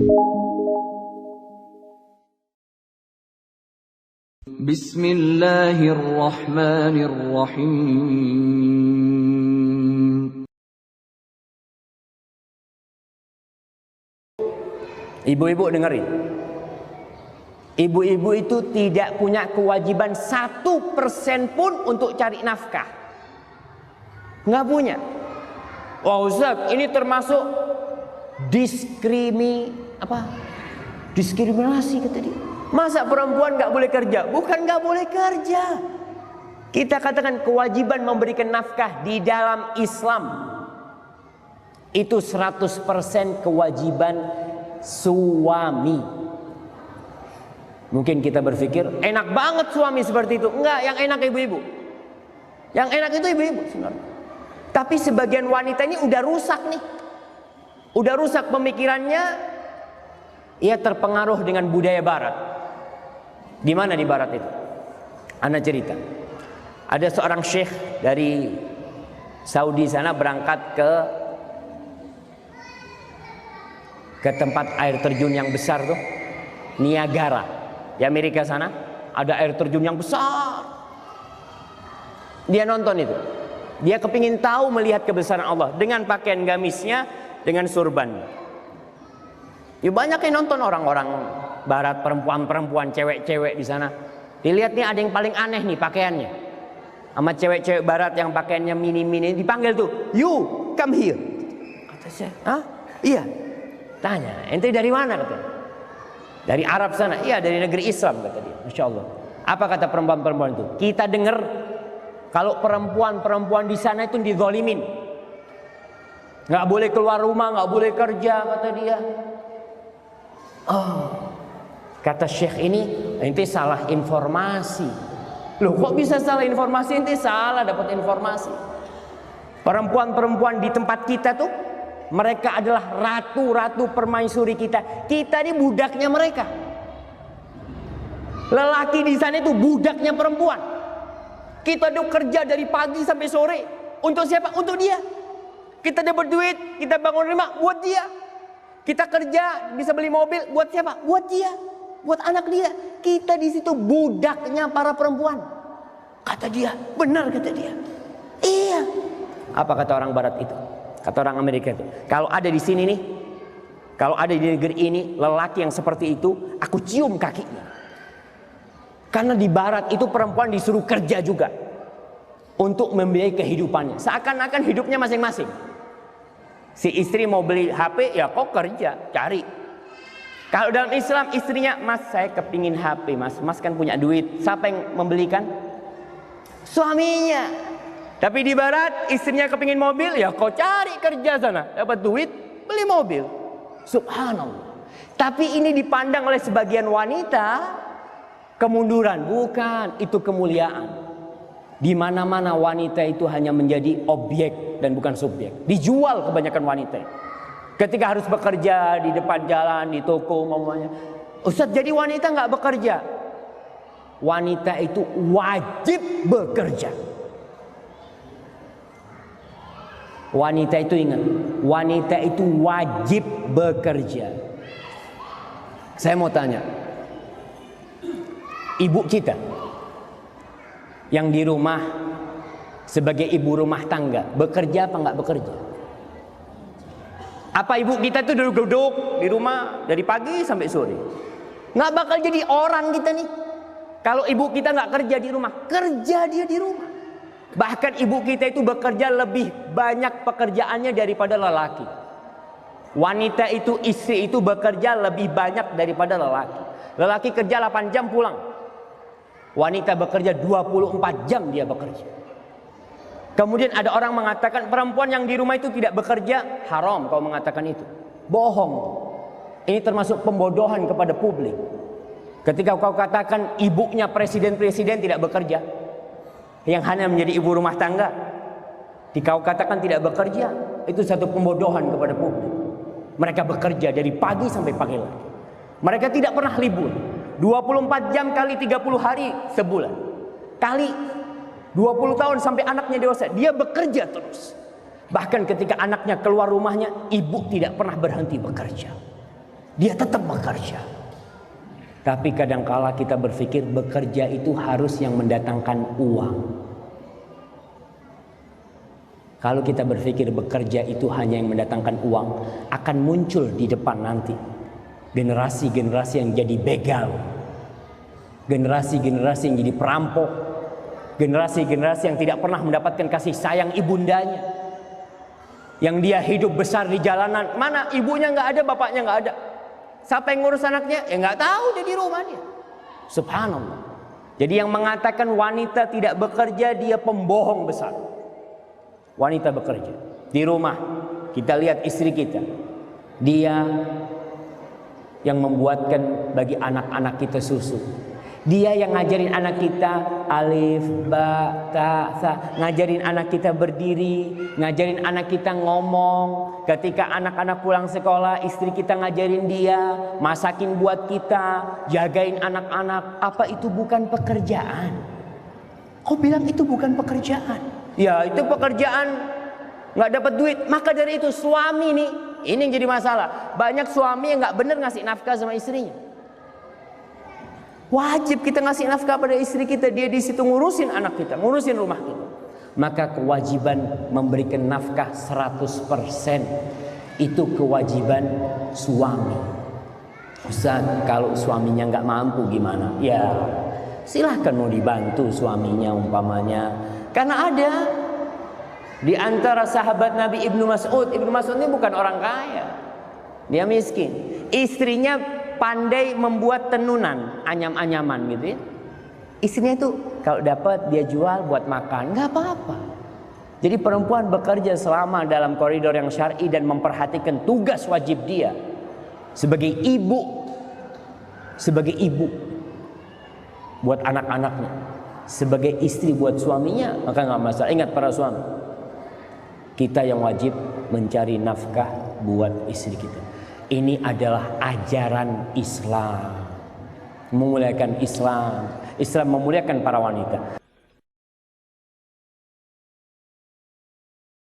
Bismillahirrahmanirrahim. Ibu-ibu dengerin. Ibu-ibu itu tidak punya kewajiban 1% pun untuk cari nafkah. Nggak punya. Wah Ustaz, ini termasuk diskriminasi kata dia. Masa perempuan nggak boleh kerja? Bukan nggak boleh kerja. Kita katakan kewajiban memberikan nafkah di dalam Islam itu 100% kewajiban suami. Mungkin kita berpikir enak banget suami seperti itu. Enggak, yang enak ibu-ibu. Yang enak itu ibu-ibu sebenarnya. Tapi sebagian wanita ini udah rusak nih. Udah rusak pemikirannya. Ia terpengaruh dengan budaya barat. Di mana di barat itu? Ana cerita. Ada seorang syekh dari Saudi sana berangkat ke tempat air terjun yang besar tuh, Niagara. Di Amerika sana ada air terjun yang besar. Dia nonton itu. Dia kepingin tahu melihat kebesaran Allah dengan pakaian gamisnya, dengan surbannya. Ya banyak yang nonton orang-orang barat, perempuan-perempuan, cewek-cewek di sana. Dilihat nih ada yang paling aneh nih pakaiannya. Sama cewek-cewek barat yang pakaiannya mini-mini dipanggil tuh, "You come here." Kata saya, "Hah? Iya." Tanya, "Ente dari mana?" katanya. "Dari Arab sana." "Iya, dari negeri Islam," kata dia. Masya Allah. Apa kata perempuan-perempuan itu? Kita dengar kalau perempuan-perempuan di sana itu dizolimin. Nggak boleh keluar rumah, nggak boleh kerja, kata dia. Oh, kata syekh ini, ente salah informasi. Loh, kok bisa salah informasi? Ente salah dapat informasi. Perempuan-perempuan di tempat kita tuh, mereka adalah ratu-ratu permaisuri kita. Kita ini budaknya mereka. Lelaki di sana itu budaknya perempuan. Kita udah kerja dari pagi sampai sore. Untuk siapa? Untuk dia. Kita dapat duit, kita bangun rumah buat dia. Kita kerja, bisa beli mobil buat siapa? Buat dia. Buat anak dia. Kita di situ budaknya para perempuan. Kata dia, benar kata dia. Iya. Apa kata orang barat itu? Kata orang Amerika itu, kalau ada di sini nih, kalau ada di negeri ini lelaki yang seperti itu, aku cium kakinya. Karena di barat itu perempuan disuruh kerja juga untuk membiayai kehidupannya. Seakan-akan hidupnya masing-masing. Si istri mau beli HP, ya kok kerja, cari. Kalau dalam Islam istrinya, "Mas, saya kepingin HP, mas. Mas kan punya duit." Siapa yang membelikan? Suaminya. Tapi di barat istrinya kepingin mobil, ya kau cari kerja sana, dapat duit, beli mobil. Subhanallah. Tapi ini dipandang oleh sebagian wanita kemunduran. Bukan, itu kemuliaan. Di mana-mana wanita itu hanya menjadi objek dan bukan subjek. Dijual kebanyakan wanita. Ketika harus bekerja di depan jalan, di toko, mamanya, "Ustaz, jadi wanita nggak bekerja?" Wanita itu wajib bekerja. Wanita itu ingat, wanita itu wajib bekerja. Saya mau tanya, ibu kita yang di rumah sebagai ibu rumah tangga, bekerja apa nggak bekerja? Apa ibu kita tuh duduk-duduk di rumah dari pagi sampai sore? Nggak bakal jadi orang kita nih. Kalau ibu kita nggak kerja di rumah, kerja dia di rumah. Bahkan ibu kita itu bekerja lebih banyak pekerjaannya daripada lelaki. Wanita itu, istri itu bekerja lebih banyak daripada lelaki. Lelaki kerja 8 jam pulang. Wanita bekerja 24 jam dia bekerja. Kemudian ada orang mengatakan perempuan yang di rumah itu tidak bekerja, haram kau mengatakan itu. Bohong. Ini termasuk pembodohan kepada publik. Ketika kau katakan ibunya presiden-presiden tidak bekerja, yang hanya menjadi ibu rumah tangga, dikau katakan tidak bekerja, itu satu pembodohan kepada publik. Mereka bekerja dari pagi sampai pagi lagi. Mereka tidak pernah libur. 24 jam kali 30 hari sebulan. Kali 20 tahun sampai anaknya dewasa, dia bekerja terus. Bahkan ketika anaknya keluar rumahnya, ibu tidak pernah berhenti bekerja. Dia tetap bekerja. Tapi kadangkala kita berpikir bekerja itu harus yang mendatangkan uang. Kalau kita berpikir bekerja itu hanya yang mendatangkan uang, akan muncul di depan nanti generasi-generasi yang jadi begal, generasi-generasi yang jadi perampok, generasi-generasi yang tidak pernah mendapatkan kasih sayang ibundanya, yang dia hidup besar di jalanan, mana ibunya nggak ada, bapaknya nggak ada. Siapa yang ngurus anaknya? Ya nggak tahu, dia di rumah dia. Subhanallah. Jadi yang mengatakan wanita tidak bekerja, dia pembohong besar. Wanita bekerja di rumah. Kita lihat istri kita, dia yang membuatkan bagi anak-anak kita susu. Dia yang ngajarin anak kita alif, ba, ta, sa. Ngajarin anak kita berdiri, ngajarin anak kita ngomong. Ketika anak-anak pulang sekolah, istri kita ngajarin dia, masakin buat kita, jagain anak-anak. Apa itu bukan pekerjaan? Kau bilang itu bukan pekerjaan? Ya, itu pekerjaan, nggak dapat duit. Maka dari itu suami nih, ini yang jadi masalah. Banyak suami yang nggak bener ngasih nafkah sama istrinya. Wajib kita ngasih nafkah pada istri kita. Dia di situ ngurusin anak kita, ngurusin rumah kita. Maka kewajiban memberikan nafkah 100% itu kewajiban suami. Ustaz, kalau suaminya nggak mampu gimana? Ya, silahkan mau dibantu suaminya umpamanya. Karena ada di antara sahabat Nabi Ibnu Mas'ud. Ibnu Mas'ud ini bukan orang kaya, dia miskin. Istrinya pandai membuat tenunan, anyam-anyaman gitu ya. Istrinya itu kalau dapat dia jual buat makan, nggak apa-apa. Jadi perempuan bekerja selama dalam koridor yang syar'i dan memperhatikan tugas wajib dia sebagai ibu buat anak-anaknya, sebagai istri buat suaminya, maka nggak masalah. Ingat para suami, kita yang wajib mencari nafkah buat istri kita. Ini adalah ajaran Islam, memuliakan Islam. Islam memuliakan para wanita.